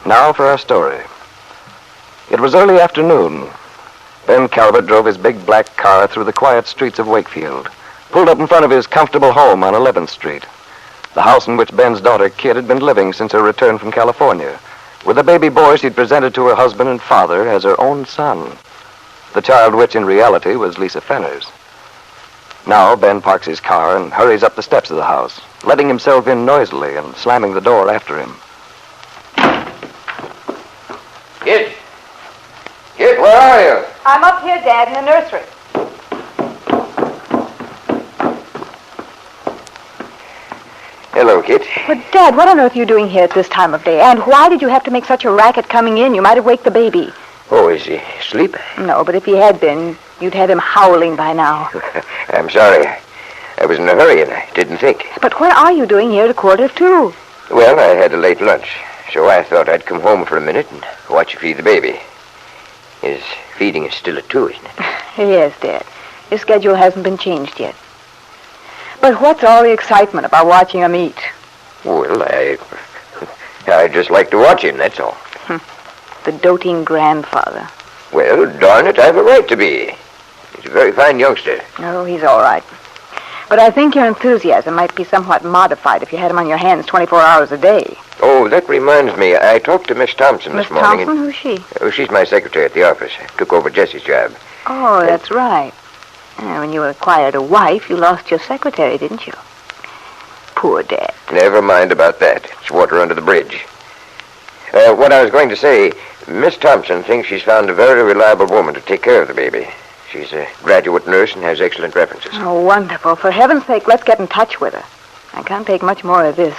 Now for our story. It was early afternoon. Ben Calvert drove his big black car through the quiet streets of Wakefield, pulled up in front of his comfortable home on 11th Street, the house in which Ben's daughter, Kitt, had been living since her return from California, with a baby boy she'd presented to her husband and father as her own son, the child which in reality was Lisa Fenner's. Now Ben parks his car and hurries up the steps of the house, letting himself in noisily and slamming the door after him. Kitt! Kitt, where are you? I'm up here, Dad, in the nursery. Hello, Kitt. But, Dad, what on earth are you doing here at this time of day? And why did you have to make such a racket coming in? You might have waked the baby. Oh, is he asleep? No, but if he had been, you'd have him howling by now. I'm sorry. I was in a hurry and I didn't think. But what are you doing here at 1:45? Well, I had a late lunch, so I thought I'd come home for a minute and watch you feed the baby. His feeding is still at 2, isn't it? Yes, Dad. Your schedule hasn't been changed yet. But what's all the excitement about watching him eat? Well, I just like to watch him, that's all. The doting grandfather. Well, darn it, I have a right to be. He's a very fine youngster. Oh, he's all right. But I think your enthusiasm might be somewhat modified if you had him on your hands 24 hours a day. Oh, that reminds me. I talked to Miss Thompson this morning. Miss Thompson? Who's she? Oh, she's my secretary at the office. I took over Jessie's job. Oh, that's right. When you acquired a wife, you lost your secretary, didn't you? Poor Dad. Never mind about that. It's water under the bridge. What I was going to say, Miss Thompson thinks she's found a very reliable woman to take care of the baby. She's a graduate nurse and has excellent references. Oh, wonderful. For heaven's sake, let's get in touch with her. I can't take much more of this.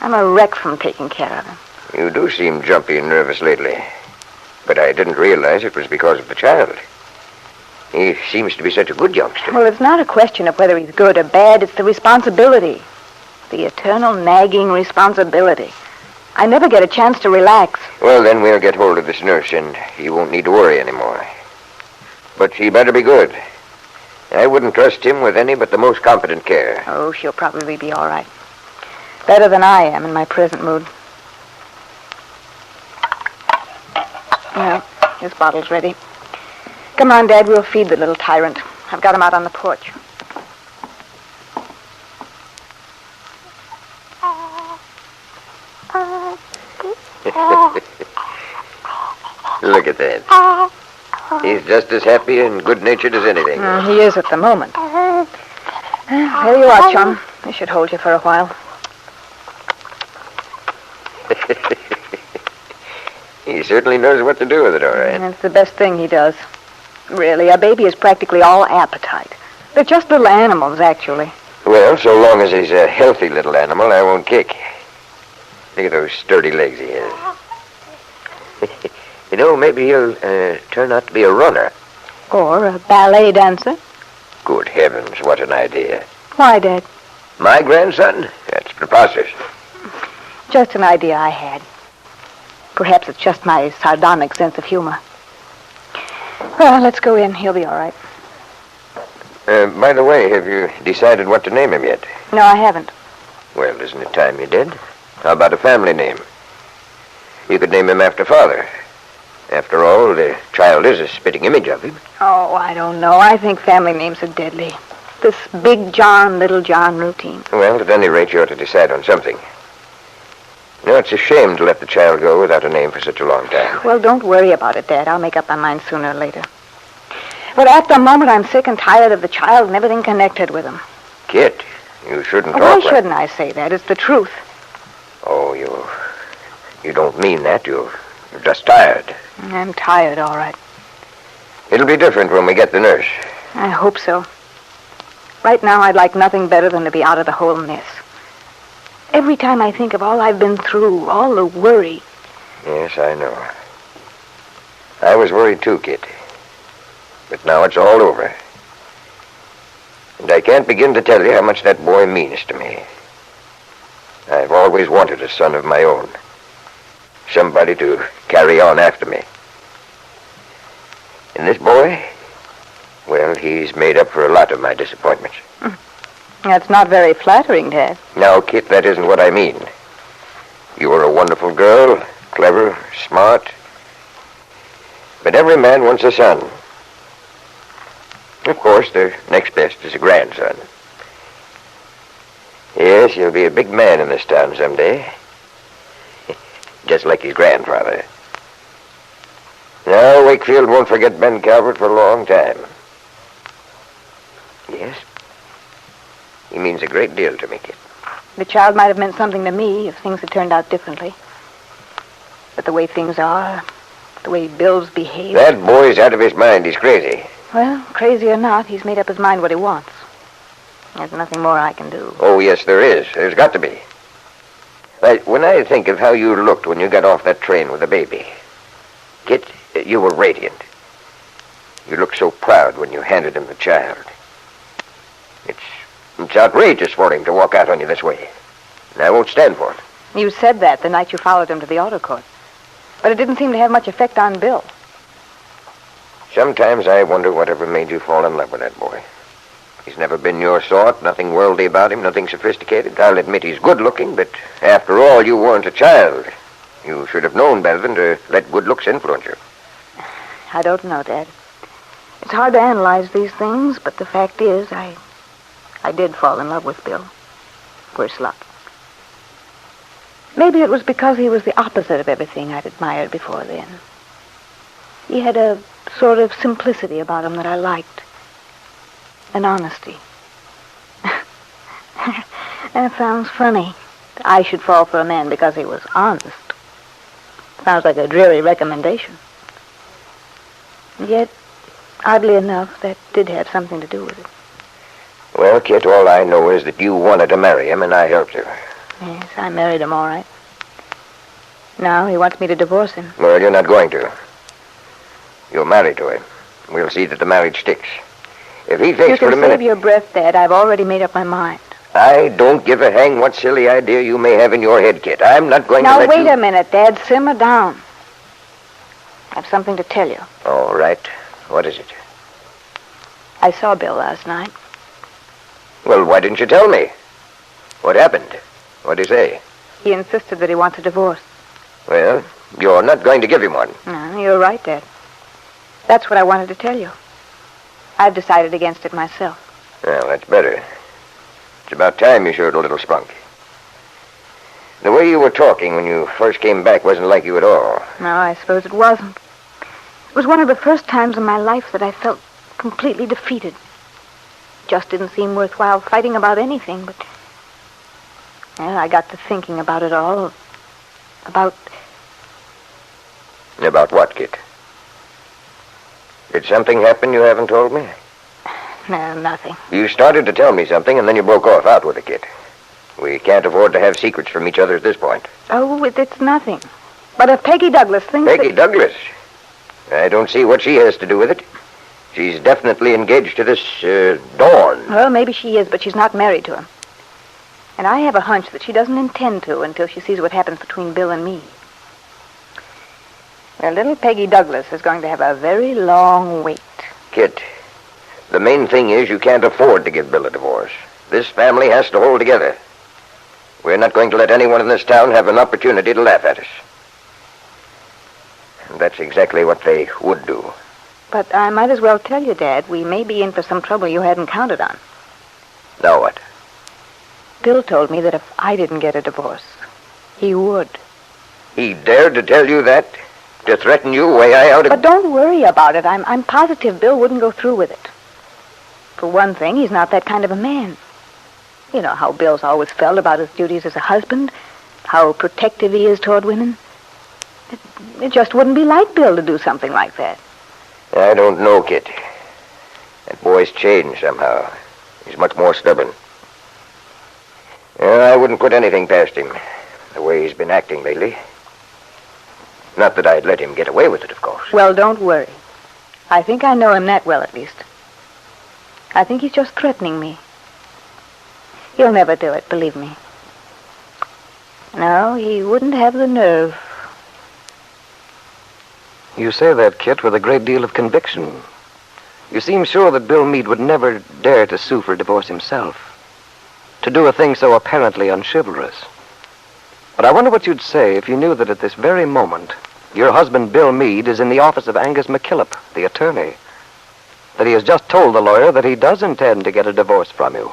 I'm a wreck from taking care of him. You do seem jumpy and nervous lately. But I didn't realize it was because of the child. He seems to be such a good youngster. Well, it's not a question of whether he's good or bad. It's the responsibility. The eternal nagging responsibility. I never get a chance to relax. Well, then we'll get hold of this nurse and he won't need to worry anymore. But she better be good. I wouldn't trust him with any but the most competent care. Oh, she'll probably be all right. Better than I am in my present mood. Well, his bottle's ready. Come on, Dad, we'll feed the little tyrant. I've got him out on the porch. Look at that. He's just as happy and good-natured as anything. He is at the moment. There you are, chum. This should hold you for a while. He certainly knows what to do with it, all right. That's the best thing he does. Really, a baby is practically all appetite. They're just little animals, actually. Well, so long as he's a healthy little animal, I won't kick. Look at those sturdy legs he has. You know, maybe he'll turn out to be a runner. Or a ballet dancer. Good heavens, what an idea. Why, Dad? My grandson? That's preposterous. Just an idea I had. Perhaps it's just my sardonic sense of humor. Well, let's go in. He'll be all right. By the way, have you decided what to name him yet? No, I haven't. Well, isn't it time you did? How about a family name? You could name him after father. After all, the child is a spitting image of him. Oh, I don't know. I think family names are deadly. This Big John, Little John routine. Well, at any rate, you ought to decide on something. You know, it's a shame to let the child go without a name for such a long time. Well, don't worry about it, Dad. I'll make up my mind sooner or later. But at the moment, I'm sick and tired of the child and everything connected with him. Kitt, you shouldn't talk Why like... shouldn't I say that? It's the truth. Oh, you don't mean that. You're just tired. I'm tired, all right. It'll be different when we get the nurse. I hope so. Right now, I'd like nothing better than to be out of the whole mess. Every time I think of all I've been through, all the worry. Yes, I know. I was worried too, Kitt. But now it's all over. And I can't begin to tell you how much that boy means to me. I've always wanted a son of my own. Somebody to carry on after me. And this boy, well, he's made up for a lot of my disappointments. That's not very flattering, Dad. Now, Kitt, that isn't what I mean. You were a wonderful girl, clever, smart. But every man wants a son. Of course, their next best is a grandson. Yes, he'll be a big man in this town someday. Just like his grandfather. No, Wakefield won't forget Ben Calvert for a long time. Yes? He means a great deal to me, Kitt. The child might have meant something to me if things had turned out differently. But the way things are, the way Bill's behaved... That boy's out of his mind. He's crazy. Well, crazy or not, he's made up his mind what he wants. There's nothing more I can do. Oh, yes, there is. There's got to be. When I think of how you looked when you got off that train with the baby, Kitt, you were radiant. You looked so proud when you handed him the child. It's outrageous for him to walk out on you this way. And I won't stand for it. You said that the night you followed him to the auto court. But it didn't seem to have much effect on Bill. Sometimes I wonder whatever made you fall in love with that boy. He's never been your sort, nothing worldly about him, nothing sophisticated. I'll admit he's good-looking, but after all, you weren't a child. You should have known better than to let good looks influence you. I don't know, Dad. It's hard to analyze these things, but the fact is, I did fall in love with Bill. Worse luck. Maybe it was because he was the opposite of everything I'd admired before then. He had a sort of simplicity about him that I liked. An honesty. That sounds funny. I should fall for a man because he was honest. Sounds like a dreary recommendation. Yet, oddly enough, that did have something to do with it. Well, Kitt, all I know is that you wanted to marry him, and I helped you. Yes, I married him, all right. Now he wants me to divorce him. Well, you're not going to. You're married to him. We'll see that the marriage sticks. If he thinks for a minute... You can save your breath, Dad. I've already made up my mind. I don't give a hang what silly idea you may have in your head, Kitt. I'm not going to let you... Now, wait a minute, Dad. Simmer down. I have something to tell you. All right. What is it? I saw Bill last night. Well, why didn't you tell me? What happened? What'd he say? He insisted that he wants a divorce. Well, you're not going to give him one. No, you're right, Dad. That's what I wanted to tell you. I've decided against it myself. Well, that's better. It's about time you showed a little spunk. The way you were talking when you first came back wasn't like you at all. No, I suppose it wasn't. It was one of the first times in my life that I felt completely defeated. Just didn't seem worthwhile fighting about anything, but... Well, I got to thinking about it all. About... About what, Kitt? Did something happen you haven't told me? No, nothing. You started to tell me something, and then you broke off. Out with it, Kitt. We can't afford to have secrets from each other at this point. Oh, it's nothing. But if Peggy Douglas thinks Peggy Douglas? I don't see what she has to do with it. She's definitely engaged to this, Dawn. Well, maybe she is, but she's not married to him. And I have a hunch that she doesn't intend to until she sees what happens between Bill and me. Well, little Peggy Douglas is going to have a very long wait. Kitt, the main thing is you can't afford to give Bill a divorce. This family has to hold together. We're not going to let anyone in this town have an opportunity to laugh at us. And that's exactly what they would do. But I might as well tell you, Dad, we may be in for some trouble you hadn't counted on. Now what? Bill told me that if I didn't get a divorce, he would. He dared to tell you that? To threaten you way out of... But don't worry about it. I'm positive Bill wouldn't go through with it. For one thing, he's not that kind of a man. You know how Bill's always felt about his duties as a husband, how protective he is toward women. It just wouldn't be like Bill to do something like that. I don't know, Kitt. That boy's changed somehow. He's much more stubborn. I wouldn't put anything past him, the way he's been acting lately. Not that I'd let him get away with it, of course. Well, don't worry. I think I know him that well, at least. I think he's just threatening me. He'll never do it, believe me. No, he wouldn't have the nerve. You say that, Kitt, with a great deal of conviction. You seem sure that Bill Meade would never dare to sue for divorce himself. To do a thing so apparently unchivalrous. But I wonder what you'd say if you knew that at this very moment, your husband, Bill Meade, is in the office of Angus McKillop, the attorney. That he has just told the lawyer that he does intend to get a divorce from you.